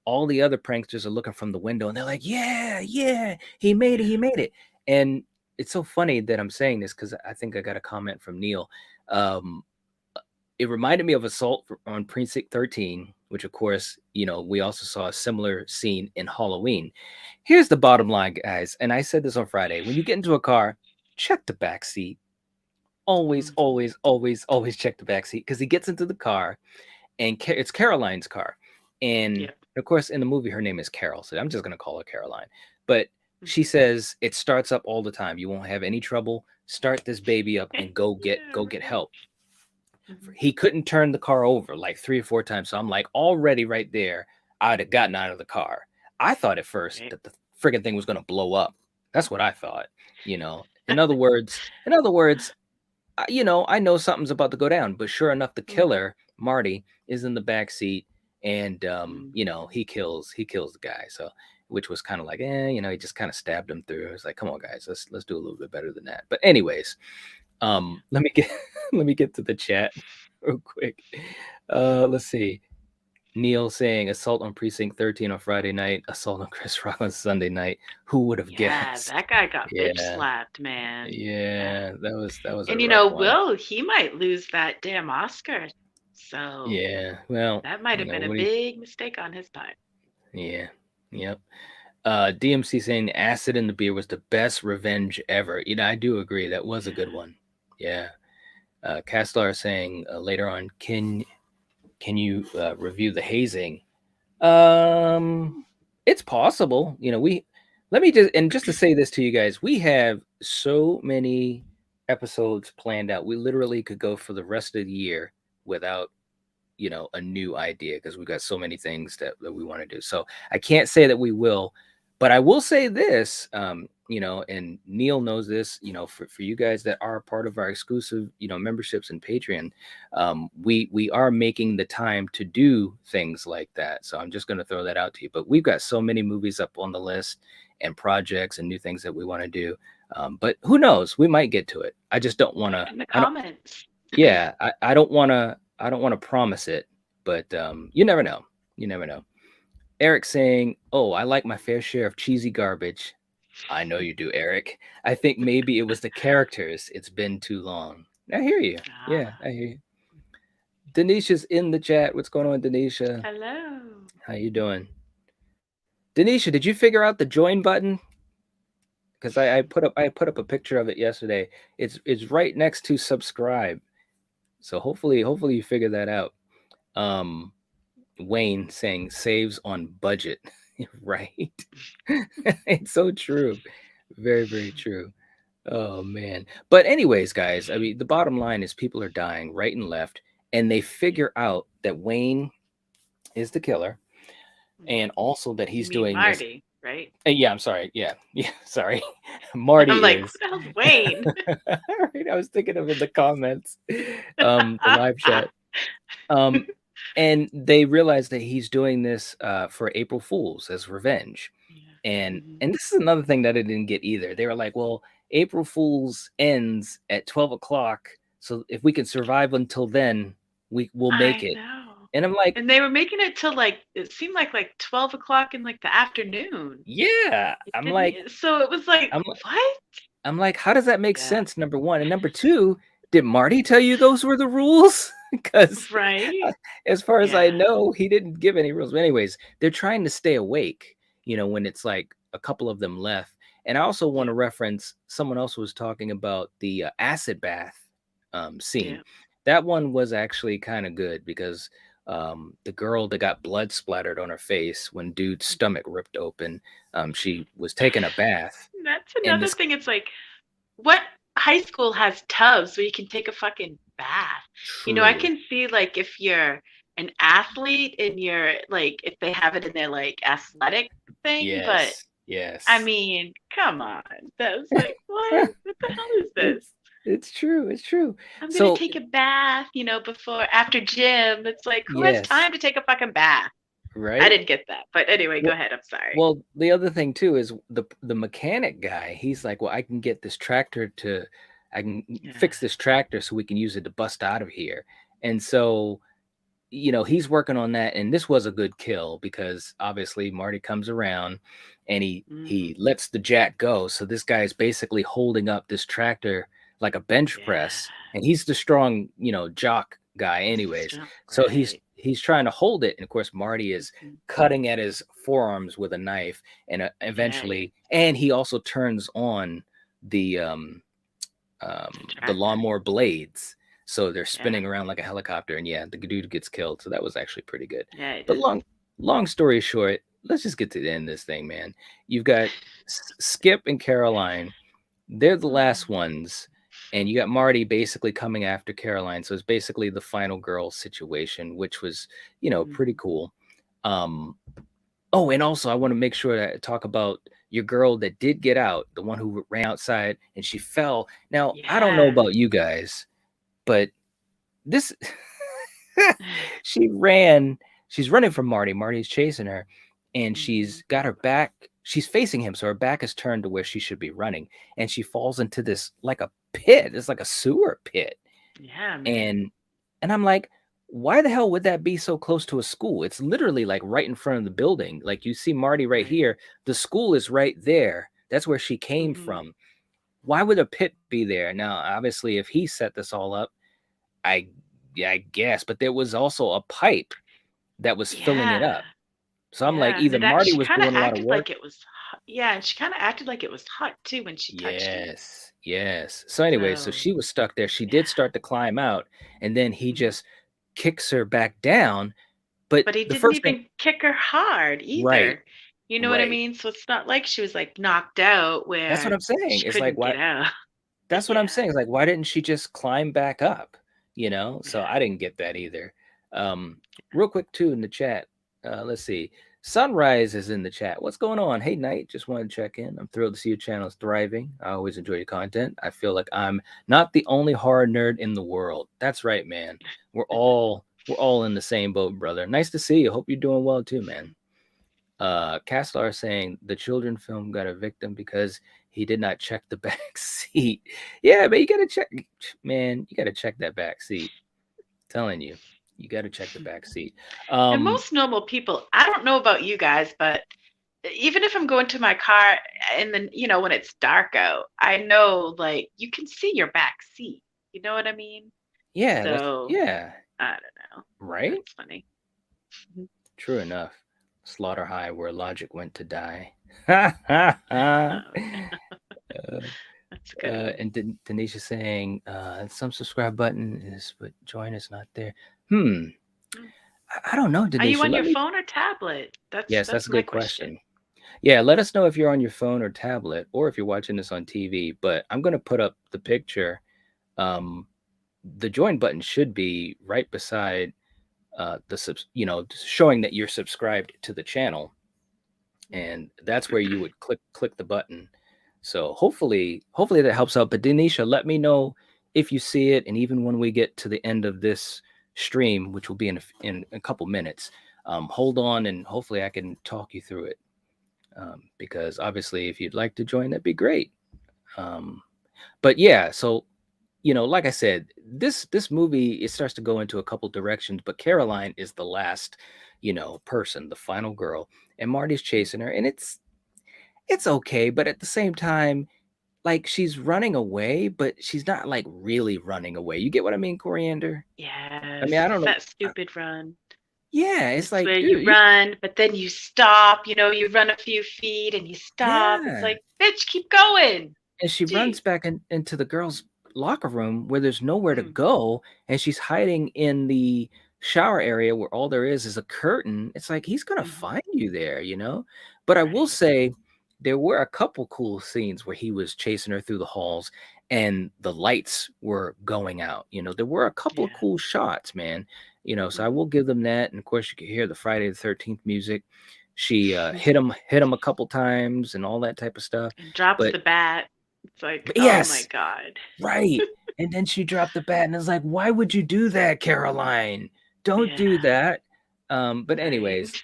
All the other pranksters are looking from the window and they're like, yeah, yeah, he Yeah. made it. And it's so funny that I'm saying this because I think I got a comment from Neil. Um, it reminded me of Assault on Precinct 13, which of course, we also saw a similar scene in Halloween. Here's the bottom line, guys, and I said this on Friday. When you get into a car, check the back seat. Always, Mhm. always, always, always check the back seat, because he gets into the car and it's Caroline's car. And Yep. of course, in the movie, her name is Carol, so I'm just gonna call her Caroline. But Mhm. she says it starts up all the time. You won't have any trouble. Start this baby up and Yeah, go get right. help. Mhm. He couldn't turn the car over like 3 or 4 times. So I'm like, already right there, I'd have gotten out of the car. I thought at first Right. that the friggin' thing was gonna blow up. That's what I thought. You know, in other words, I know something's about to go down. But sure enough, the Mhm. killer Marty is in the back seat, and Mhm. he kills the guy. So which was kind of like, he just kind of stabbed him through. It's like, come on, guys, let's do a little bit better than that. But anyways, Yeah. let me get let me get to the chat real quick. Let's see. Neil saying assault on precinct 13 on Friday night, assault on Chris Rock on Sunday night. Who would have Yeah, guessed? that guy got bitch Yeah, slapped, man. Yeah. yeah, that was a And rough one. Will, he might lose that damn Oscar. So Yeah, well, that might have been a what do you? big mistake on his part. Yeah, yep. DMC saying acid in the beer was the best revenge ever. I do agree that was a good Yeah. one. Yeah. Castlar saying later on, can you review the hazing? Um, it's possible. We let me just to say this to you guys, we have so many episodes planned out. We literally could go for the rest of the year without a new idea because we've got so many things that we want to do. So I can't say that we will, but I will say this, and Neil knows this, for you guys that are part of our exclusive, memberships and Patreon, we are making the time to do things like that. So I'm just going to throw that out to you. But we've got so many movies up on the list and projects and new things that we want to do. But who knows? We might get to it. I just don't want Put to. it in the I don't. comments. Yeah, I don't want to. I don't want to promise it, but you never know. You never know. Eric saying, "Oh, I like my fair share of cheesy garbage." I know you do, Eric. I think maybe it was the characters. It's been too long. I hear you. Yeah, Ah, I hear you. Denisha's in the chat. What's going on, Denisha? hello. How you doing? Denisha, did you figure out the join button? Because I put up a picture of it yesterday. It's right next to subscribe. So hopefully you figure that out. Um, Wayne saying saves on budget. Right. It's so true. Very, very true. Oh man. But anyways, guys, I mean the bottom line is people are dying right and left, and they Yeah. figure out that Wayne is the killer, Mhm. and also that You he's mean doing this. Marty, right? Yeah, I'm sorry. Yeah, yeah, sorry. I'm Marty like, who is. the hell's Wayne? Right, I was thinking of in the comments, the live chat. Um, and they realize that he's doing this for April Fools as revenge. Yeah. And Mhm. and this is another thing that I didn't get either. They were like, well, April Fools ends at 12 o'clock. So if we can survive until then, we'll make I it. know. And I'm like, And they were making it till like it seemed like 12 o'clock in like the afternoon. yeah. It didn't so it was like, I'm what? I'm like, how does that make Yeah. sense? Number one. And number two, did Marty tell you those were the rules? Because Right? as far as I Yeah. know, he didn't give any rules. But anyways, they're trying to stay awake, when it's like a couple of them left. And I also want Yeah. to reference someone else was talking about the acid bath scene. Yeah. That one was actually kind of good because the girl that got blood splattered on her face when dude's stomach ripped open, she was taking a bath. That's And another this thing. It's like, what high school has tubs where you can take a fucking bath? I true. can see like if you're an athlete and you're like if they have it in their like athletic thing, but Yes. I Yes. mean, come on. That was like, what? What the hell is this? It's true. It's true. I'm gonna So take a bath, before after gym. It's like, who has yes, time to take a fucking bath? I right? didn't get that. But anyway, go Well, ahead. I'm sorry. well, the other thing too is the mechanic guy. He's like, well, I can get this tractor to, I can Yeah. fix this tractor so we can use it to bust out of here. And so, he's working on that. And this was a good kill because obviously Marty comes around and he Hmm. lets the jack go. So this guy is basically holding up this tractor like a bench Yeah. press, and he's the strong, jock guy, He's a anyways. strong So he's right. he's trying to hold it, and of course Marty is Mhm. cutting at his forearms with a knife, and Yeah, eventually, and he also turns on the the the tractor. lawnmower blades. So they're Yeah. spinning around like a helicopter, and yeah, the dude gets killed. So that was actually pretty good. Yeah, it But is. long story short, let's just get to the end of this thing, man. You've got Skip and Caroline. They're the last Mm. ones, and you got Marty basically coming after Caroline. So it's basically the final girl situation, which was, pretty Mhm. cool. Um, oh, and also I want to make sure that I talk about your girl that did get out, the one who ran outside and she fell. Now, I don't know Yeah. about you guys, but this she ran, she's running from Marty. Marty's chasing her, and Mhm. she's got her back, she's facing him, so her back is turned to where she should be running, and she falls into this like a pit. It's like a sewer pit. Yeah, man. And I'm like, why the hell would that be so close to a school? It's literally like right in front of the building. Like you see Marty right Right. here. The school is right there. That's where she came Mhm. from. Why would a pit be there? Now, obviously, if he set this all up, I yeah, I guess, but there was also a pipe that was filling it Yeah. up. So I'm like, Yeah, either Marty she was kinda doing a lot of acted work. like it was hot. Yeah, and she kinda acted like it was hot too when she touched it. Yes, yes. So anyway, so So, she was stuck there. She did yeah. start to climb out, and then he Mhm. just kicks her back down. But But he the didn't first thing, even kick her hard right, either. You know what I right. mean? So it's not like she was, like, knocked out That's what where I'm saying. she It's like, couldn't why? get out. That's what I'm Yeah. saying. It's like, why didn't she just climb back up? So Yeah. I didn't get that either. Um, Real quick too in the chat. Let's see. Sunrise is in the chat. What's going on? Hey, Knight. Just wanted to check in. I'm thrilled to see your channel is thriving. I always enjoy your content. I feel like I'm not the only horror nerd in the world. That's right, man. We're all in the same boat, brother. Nice to see you. Hope you're doing well too, man. Castlar saying the children film got a victim because he did not check the back seat. Yeah, but you gotta check, man. You gotta check that back seat. Telling you, you gotta check the back seat. And Um, most normal people, I don't know about you guys, but even if I'm going to my car and then, when it's dark out, I know like you can see your back seat. You know what I mean? yeah, So yeah, I don't know. right. That's funny. Mhm. True enough. Slaughter High, where logic went to die. Ha ha ha. Oh, yeah, Uh, that's a good one. and Tanisha saying, some subscribe button is, but join is not there. Hmm. Mm. I don't know, Are you Denisha. on your Let me. phone or tablet? That's Yes, that's that's a my good question. question. Yeah, let us know if you're on your phone or tablet, or if you're watching this on TV. But I'm gonna put up the picture. Um, the join button should be right beside showing that you're subscribed to the channel, and that's where you would click the button. So hopefully that helps out. But Denisha, let me know if you see it, and even when we get to the end of this stream, which will be in a couple minutes, hold on, and hopefully I can talk you through it. Because obviously, if you'd like to join, that'd be great. Um, but yeah, so like I said, this movie, it starts to go into a couple directions, but Caroline is the last, person, the final girl, and Marty's chasing her, and it's okay, but at the same time, like she's running away, but she's not like really running away. You get what I mean, Coriander? I Yes, mean, I don't know. that stupid run. Yeah, it's It's like, where you dude, run, but then you stop. You run a few feet and you stop. It's yeah. like, bitch, keep going. And she runs Jeez. back into the girls' locker room where there's nowhere to Mm, go, and she's hiding in the shower area where all there is a curtain. It's like he's gonna mhm. find you there. But I will Right. say there were a couple cool scenes where he was chasing her through the halls and the lights were going out. There were a couple of Yeah. cool shots, man. So I Mhm. will give them that. And of course, you could hear the Friday the 13th music. She hit him a couple times and all that type of stuff. And drops But the bat. It's like, oh my yes, God. right. And then she dropped the bat, and it's like, why would you do that, Caroline? Don't Yeah. do that. But Right. anyways,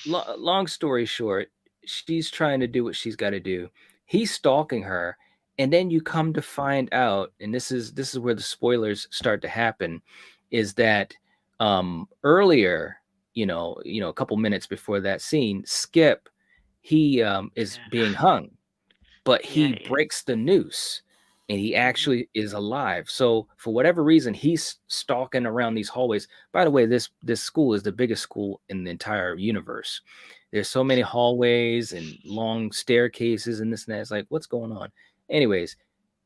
long story short, she's trying to do what she's got to do. He's stalking her, and then you come to find out, and this is where the spoilers start to happen, is that earlier, a couple minutes before that scene, Skip, he is Yeah. being hung, but Yeah, he it is. breaks the noose and he Mhm. actually is alive. So for whatever reason, he's stalking around these hallways. By the way, this school is the biggest school in the entire universe. There's so many hallways and long staircases and this and that. It's like, what's going on? Anyways,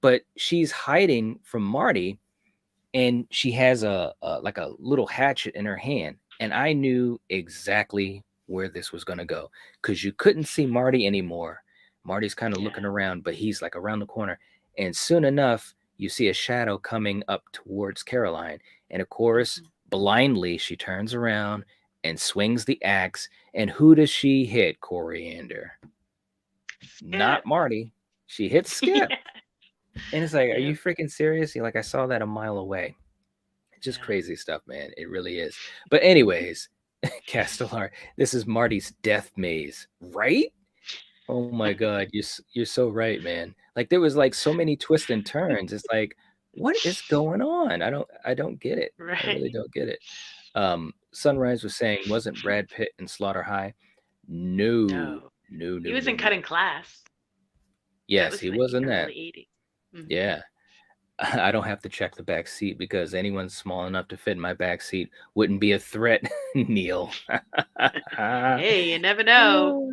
but she's hiding from Marty, and she has a like a little hatchet in her hand, and I knew exactly where this was going to go because you couldn't see Marty anymore. Marty's kind of Yeah. looking around, but he's like around the corner, and soon enough you see a shadow coming up towards Caroline, and of course Mhm. blindly she turns around and swings the axe, and who does she hit, Coriander? Not Skip. Marty. She hits Skip. Yeah. And it's like, are you Yep. freaking serious? You're like, I saw that a mile away. It's just Yeah. crazy stuff, man. It really is. But anyways, Castellar, this is Marty's death maze, right? Oh my God, you're so right, man. Like there was like so many twists and turns. It's like, what is going on? I don't get it. I Right. really don't get it. Sunrise was saying, wasn't Brad Pitt in Slaughter High? No, No. no, He no, was no, in no. Cutting Class. That Yes, was he in the was in that. early 80s. Mhm. Yeah. I don't have to check the back seat because anyone small enough to fit in my back seat wouldn't be a threat, Neil. Hey, you never know.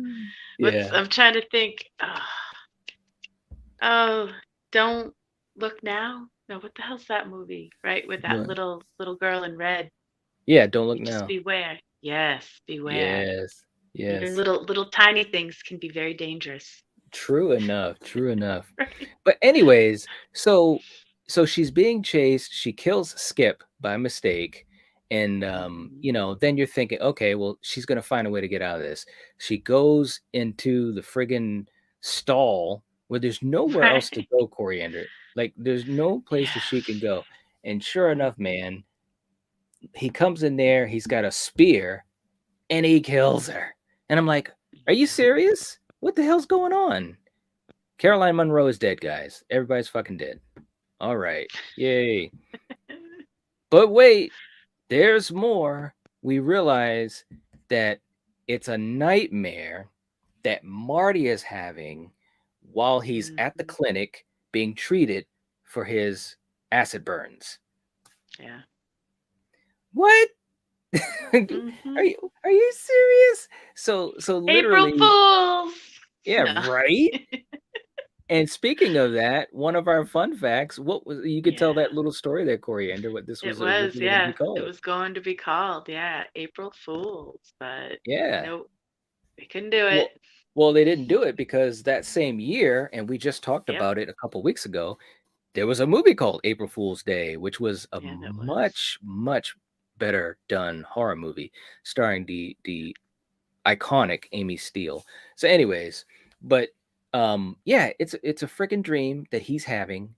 What's Yeah. I'm trying to think. Oh, Don't Look Now? No, what the hell's that movie? Right, with that What? little girl in red. Yeah, don't look You just now. beware. Yes, beware. Yes. Even Yes. little tiny things can be very dangerous. True enough. True enough. Right. But anyways, so she's being chased. She kills Skip by mistake. And Mhm. then you're thinking, okay, well, she's gonna find a way to get out of this. She goes into the friggin' stall where there's nowhere else to Right. go, Coriander. Like there's no place that Yeah. she can go. And sure enough, Mhm. man, he comes in there, he's got a spear, and he kills her. And I'm like, are you Yeah. serious? What the hell's going on? Caroline Munro is dead, guys. Everybody's fucking dead. All right. Yay. But wait, there's more. We realize that it's a nightmare that Marty is having while he's at the Mhm. clinic being treated for his acid burns. Yeah. What? are Mhm. you serious? So April literally, Fools! yeah, No. right? And speaking of that, one of our fun facts, what was you could tell Yeah. that little story there, Coriander, what this It was was, originally going to be yeah. It called. was going to be called, yeah, April Fools, but Yeah. nope, we couldn't do Well, it. well, they didn't do it because that same year, and we just talked Yep. about it a couple weeks ago, there was a movie called April Fool's Day, which was a Yeah, that was. much, much better done horror movie starring the iconic Amy Steele. So, anyways, but yeah, it's a freaking dream that he's having,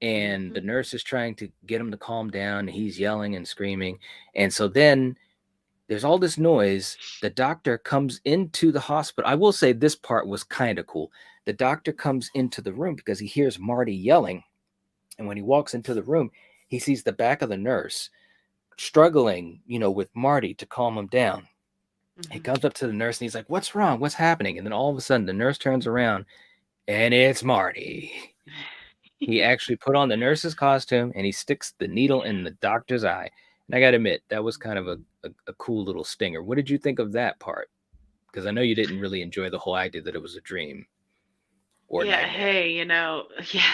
and the Mhm. nurse is trying to get him to calm down, and he's yelling and screaming, and so then there's all this noise. The doctor comes into the hospital. I will say this part was kind of cool. The doctor comes into the room because he hears Marty yelling. And when he walks into the room, he sees the back of the nurse struggling, with Marty to calm him down. He Mhm. comes up to the nurse and he's like, "What's wrong? What's happening?" And then all of a sudden, the nurse turns around and it's Marty. He actually put on the nurse's costume and he sticks the needle in Yeah. the doctor's eye. And I got to admit, that was kind of Mhm. a cool little stinger. What did you think of that part? Because I know you didn't really enjoy the whole idea that it was a dream or Yeah, nightmare. hey, yeah.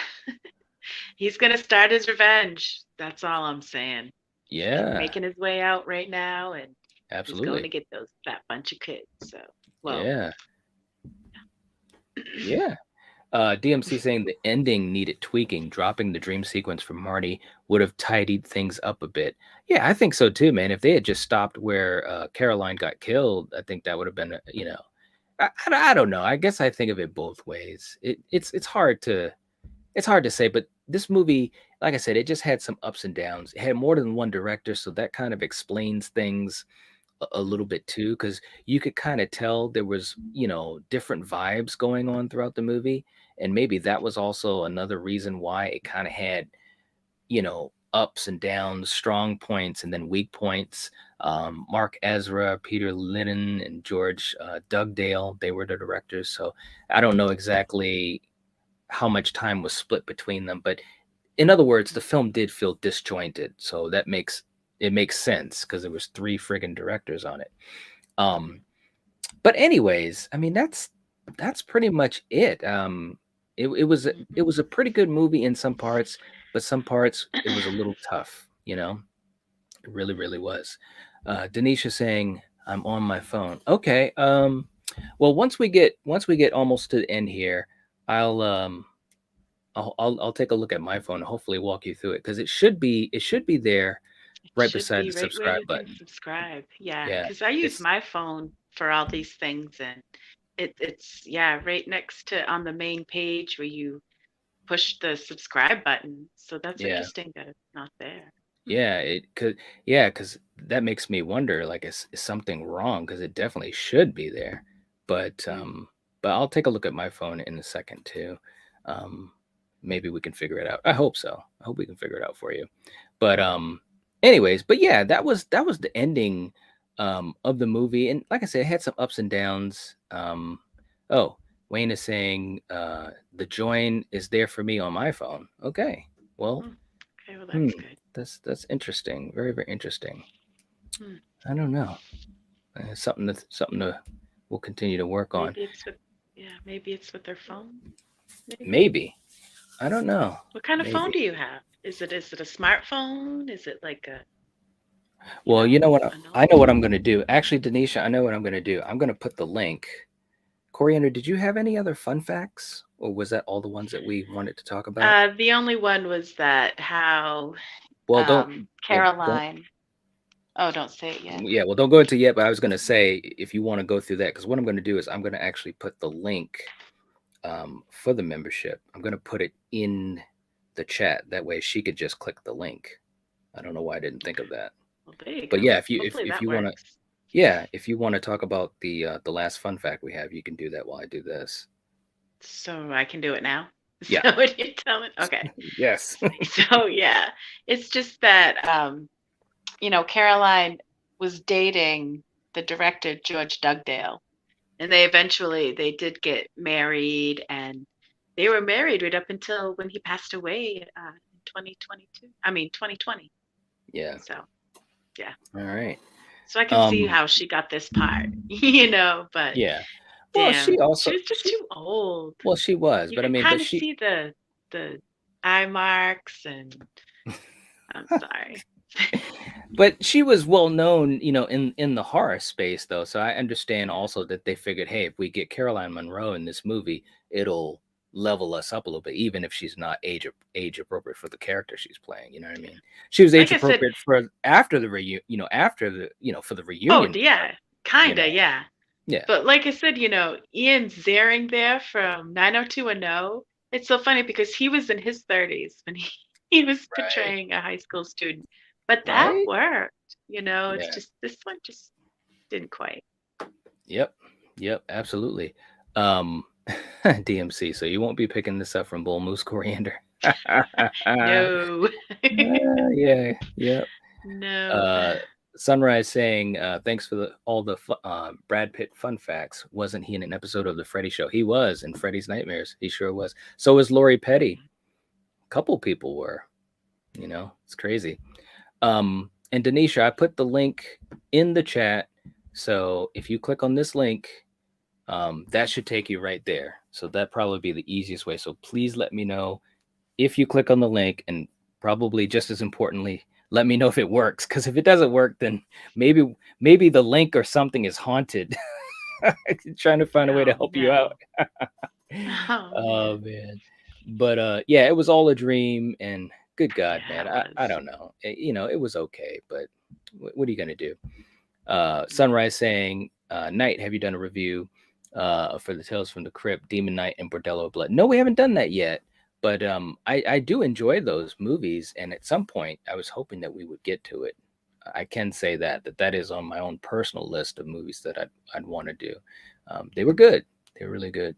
He's gonna start his revenge. That's all I'm saying. He's Yeah, making his way out right now, and he's going absolutely. to get that bunch of kids. So, well, Yeah, yeah. DMC saying the ending needed tweaking, dropping the dream sequence from Marty would have tidied things up a bit. Yeah, I think so too, man. If they had just stopped where Caroline got killed, I think that would have been, I don't know. I guess I think of it both ways. It's hard to say, but this movie, like I said, it just had some ups and downs. It had more than one director, so that kind of explains things a little bit too, because you could kind of tell there was, different vibes going on throughout the movie, and maybe that was also another reason why it kind of had, ups and downs, strong points and then weak points. Mark Ezra, Peter Linden, and George Dugdale, they were the directors, so I don't know exactly how much time was split between them, but in other words, the film did feel disjointed, so it makes sense because there was three friggin' directors on it. Um, but anyways, I mean that's pretty much it. It was a mhm. pretty good movie in some parts, but some parts it was a little tough. You know, it really, really was. Denisha saying, "I'm on my phone." Okay. Well, once we get almost to the end here, I'll um I'll take a look at my phone and hopefully walk you through it because it should be there It right should beside be the right where subscribe you can button. subscribe. Yeah, Yeah, because I use it's my phone for all these things, and it's yeah right next to on the main page where you push the subscribe button. So that's yeah. interesting that it's not there. Hmm. Yeah, it could. Yeah, because that makes me wonder. Like, is something wrong? Because it definitely should be there. But Mm. I'll take a look at my phone in a second too. Um, maybe we can figure it out. I hope so. I hope we can figure it out for you. But anyways, but yeah, that was the ending of the movie, and like I said, it had some ups and downs. Oh, Wayne is saying the join is there for me on my phone. Okay, well. Mm. Okay, well Hmm. that's good. That's interesting. Very, very interesting. Hmm. I don't know. Something to we'll continue to work on. Maybe it's with yeah, maybe it's with their phone. Maybe. Maybe. I don't know. What kind of phone Maybe. do you have? Is it a smartphone? Is it like a, Well, you know what? an I old know what I'm phone? going to do. Actually, Denisha, I know what I'm going to do. I'm going to put the link. Coriander, did you have any other fun facts, or was that all the ones that we wanted to talk about? The only one was that how Well, don't. Well, don't. Caroline. Oh, don't say it yet. Yeah. Well, don't go into yet. But I was going to say, if you want to go through that, because what I'm going to do is I'm going to actually put the link for the membership. I'm going to put it in the chat. That way she could just click the link. I don't know why I didn't think of that. Well, there you But go. yeah, if you Hopefully if that you want to, works. yeah, if you want to talk about the last fun fact we have, you can do that while I do this. So I can do it now. Is Yeah. that what you're telling? Okay. Yes. So yeah, it's just that Caroline was dating the director George Dugdale, and they did get married, and they were married right up until when he passed away in 2022. I mean 2020. Yeah. So yeah, All right. so I can see Um. how she got this part, but Yeah. Well, she damn, also she was just she too old. well she was, You but I could mean, kind of see the eye marks, and I'm sorry. but she was well known, in the horror space though. So I understand Yeah. also that they figured, hey, if we get Caroline Monroe in this movie, it'll level us up a little bit, even if she's not age appropriate for the character she's playing. You know what I mean? She was age Like I said, appropriate for after the after the for the oh, reunion part. yeah, You kinda, know? yeah. Yeah. But like I said, Ian Ziering there from 90210, it's so funny because he was in his 30s when he was Right. portraying a high school student. But that Right. worked, it's Yeah. just this one just didn't quite. Yep. Yep. Absolutely. Um, DMC. So you won't be picking this up from Bull Moose Coriander. No. Yeah. Yep. No. Uh, Sunrise saying, "Thanks for all the Brad Pitt fun facts. Wasn't he in an episode of the Freddy Show? He was in Freddy's Nightmares. He sure was. So was Lori Petty. A couple people were. It's crazy. And Denisha, I put the link in the chat. So if you click on this link, that should take you right there. So that probably be the easiest way. So please let me know if you click on the link, and probably just as importantly, let me know if it works. Because if it doesn't work, then maybe the link or something is haunted. Trying to find a way to Oh, help you out. no. Oh, Oh man. man. But yeah, it was all a dream, and good God, Yeah, man, it I was. don't know. It was okay, but what are you gonna do? Yeah. Sunrise saying, Knight, have you done a review for the Tales from the Crypt, Demon Knight, and Bordello of Blood? No, we haven't done that yet. But I do enjoy those movies, and at some point, I was hoping that we would get to it. I can say that is on my own personal list of movies that I'd want to do. They were good. They were really good.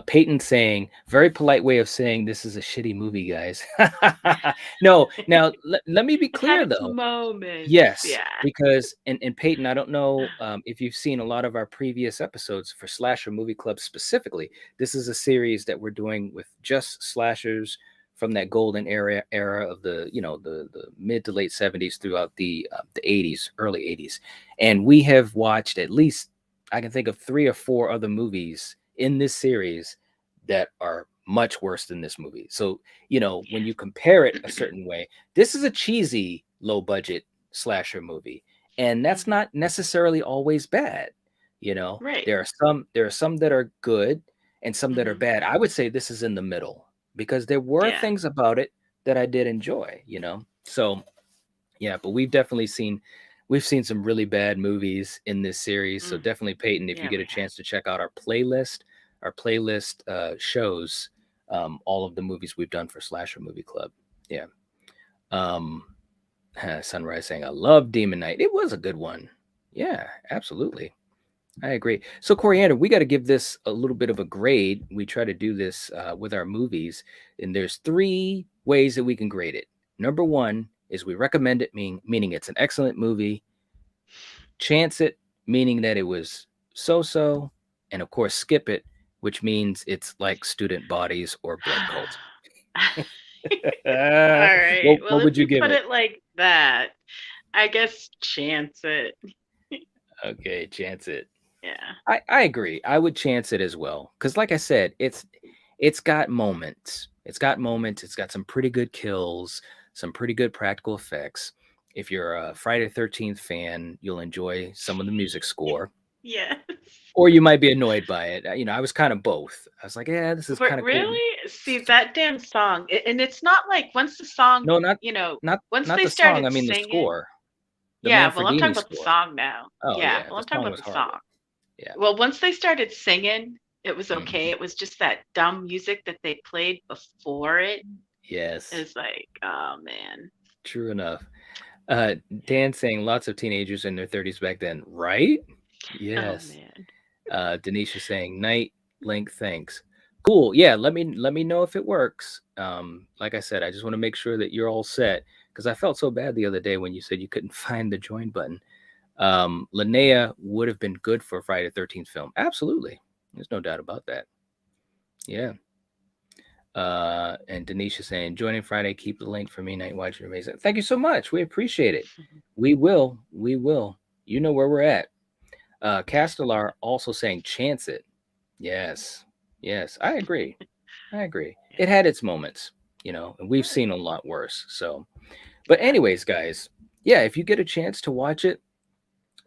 Peyton saying, very polite way of saying this is a shitty movie, guys. No, now let me be It had clear its though. moments. Yes, Yeah. because and Peyton, I don't know if you've seen a lot of our previous episodes for Slasher Movie Club specifically. This is a series that we're doing with just slashers from that golden era of the mid to late 70s throughout the 80s, early 80s, and we have watched at least I can think of 3 or 4 other movies in this series that are much worse than this movie. So, when you compare it a certain way, this is a cheesy, low budget slasher movie. And that's Mhm. not necessarily always bad. Right. There are some that are good and some that are Mhm. bad. I would say this is in the middle because there were Yeah. things about it that I did enjoy. So yeah, but we've seen some really bad movies in this series. So Mm. definitely, Peyton, if you Yeah, get we a have. chance to check out our playlist shows all of the movies we've done for Slasher Movie Club. Yeah. Um, Sunrise saying, I love Demon Knight. It was a good one. Yeah, absolutely. I agree. So, Coriander, we got to give this a little bit of a grade. We try to do this with our movies, and there's three ways that we can grade it. Number one is we recommend it, meaning it's an excellent movie. Chance it, meaning that it was so-so, and of course, skip it, which means it's like Student Bodies or Blood Cult. Alright, what well, if would you you give put it? it like that, I guess chance it. Okay, chance it. Yeah. I agree. I would chance it as well because, like I said, it's got moments. It's got moments. It's got some pretty good kills, some pretty good practical effects. If you're a Friday 13th fan, you'll enjoy some of the music score, Yes. or you might be annoyed by it. I was kind of both. I was like, yeah, this is But kind of cool. really? See, that damn song, and it's not like once the song, No, not you know, not once not they the song. I started mean the singing. score, the Yeah, well, I'm talking Manfredini about the score. song now. Oh Yeah, yeah, well, the I'm talking song about was the horrible. song. Yeah. Well, once they started singing, it was okay. Mhm. It was just that dumb music that they played before it. Yes, Is like, oh man. true enough. Yeah. Dan saying lots of teenagers in their 30s back then, right? Oh Yes. man. Denisha saying night link thanks. Cool. Yeah, let me know if it works. Like I said, I just want to make sure that you're all set because I felt so bad the other day when you said you couldn't find the join button. Linnea would have been good for a Friday the 13th film. Absolutely. There's no doubt about that. Yeah. And Denisha saying, joining Friday, keep the link for me, Night Watch. You're amazing. Thank you so much. We appreciate it. We will. We will. You know where we're at. Castellar also saying, chance it. Yes. Yes. I agree. I agree. It Yeah. had its moments, and we've Right. seen a lot worse. So, but, Yeah. anyways, guys, yeah, if you get a chance to watch it,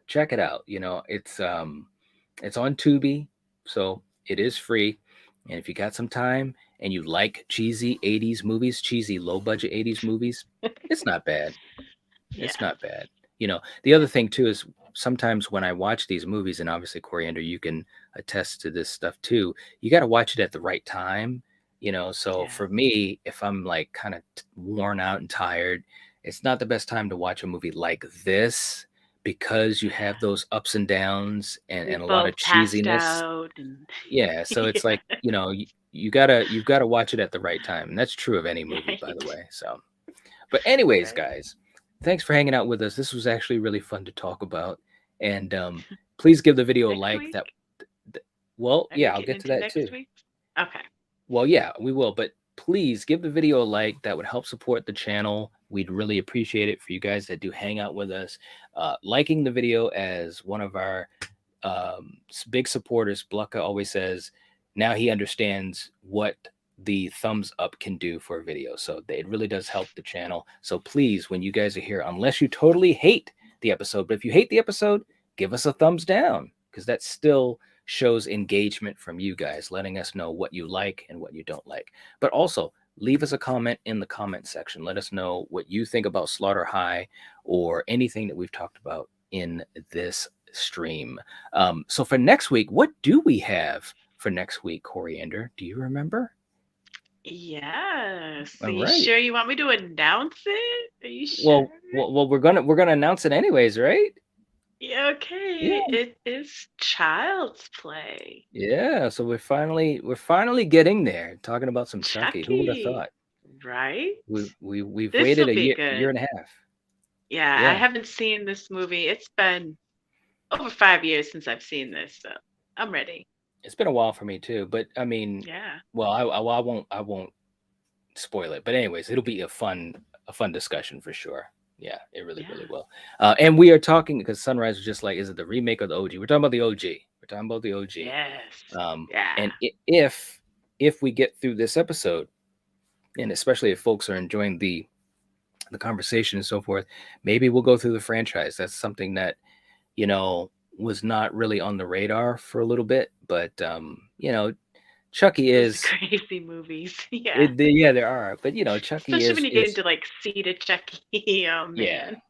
check it out. It's on Tubi, so it is free. And if you got some time and you like cheesy 80s movies, cheesy low budget 80s movies, it's not bad. It's Yeah. not bad. The other Yeah. thing too is sometimes when I watch these movies, and obviously Coriander, you can attest to this stuff too, you got to watch it at the right time. So Yeah. for me, if I'm like kind of worn out and tired, it's not the best time to watch a movie like this because you have Yeah. those ups and downs and a lot of People passed cheesiness. out and Yeah, so it's yeah. like, you've gotta watch it at the right time. And that's true of any movie, by the Right. way. So but anyways, Right. guys, thanks for hanging out with us. This was actually really fun to talk about. And please give the video a Next like. week? Well, Are you yeah, I'll getting get to into that next too. week? Okay. Well, yeah, we will. But please give the video a like. That would help support the channel. We'd really appreciate it for you guys that do hang out with us. Liking the video as one of our big supporters, Blucka, always says, now he understands what the thumbs up can do for a video. So it really does help the channel. So please, when you guys are here, unless you totally hate the episode, but if you hate the episode, give us a thumbs down because that still shows engagement from you guys, letting us know what you like and what you don't like. But also, leave us a comment in the comment section. Let us know what you think about Slaughter High or anything that we've talked about in this stream. So for next week, what do we have for next week, Coriander? Do you remember? Yes. Are All you right. sure you want me to announce it? Are you sure? Well, we're gonna announce it anyways, right? Yeah, Yeah. okay. It is Child's Play. Yeah. So we're finally getting there. Talking about some Chucky. Who would have Chucky, thought? right? We've This waited will a be year good. and a half. Yeah, I Yeah. haven't seen this movie. It's been over 5 years since I've seen this, so I'm ready. It's been a while for me too, but I mean, Yeah. well, I won't spoil it. But anyways, it'll be a fun discussion for sure. Yeah, it really, really Yeah. will. And we are talking because Sunrise was just like, is it the remake or the OG? We're talking about the OG. We're talking about the OG. Yes. Um, Yeah. and if if we get through this episode, and especially if folks are enjoying the conversation and so forth, maybe we'll go through the franchise. That's something that, was not really on the radar for a little bit, but Chucky Those is crazy movies. Yeah. yeah, there are, but Chucky Especially when you get is into like Seed of Chucky. Oh yeah, man.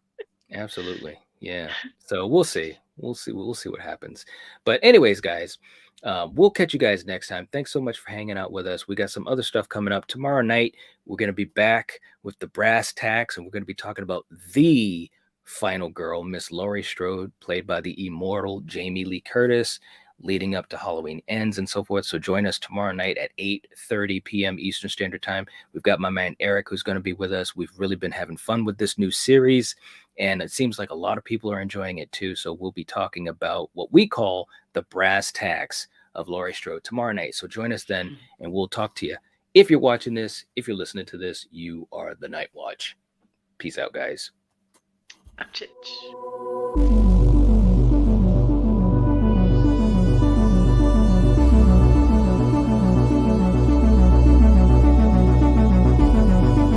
absolutely. Yeah. So we'll see. We'll see what happens. But anyways, guys, we'll catch you guys next time. Thanks so much for hanging out with us. We got some other stuff coming up tomorrow night. We're going to be back with the brass tacks, and we're going to be talking about the final girl, Miss Laurie Strode, played by the immortal Jamie Lee Curtis, leading up to Halloween Ends and so forth. So join us tomorrow night at 8:30 p.m. Eastern Standard Time. We've got my man Eric who's going to be with us. We've really been having fun with this new series, and it seems like a lot of people are enjoying it too. So we'll be talking about what we call the brass tacks of Laurie Strode tomorrow night. So join us then, and we'll talk to you. If you're watching this, if you're listening to this, you are the Night Watch. Peace out, guys. Ouch.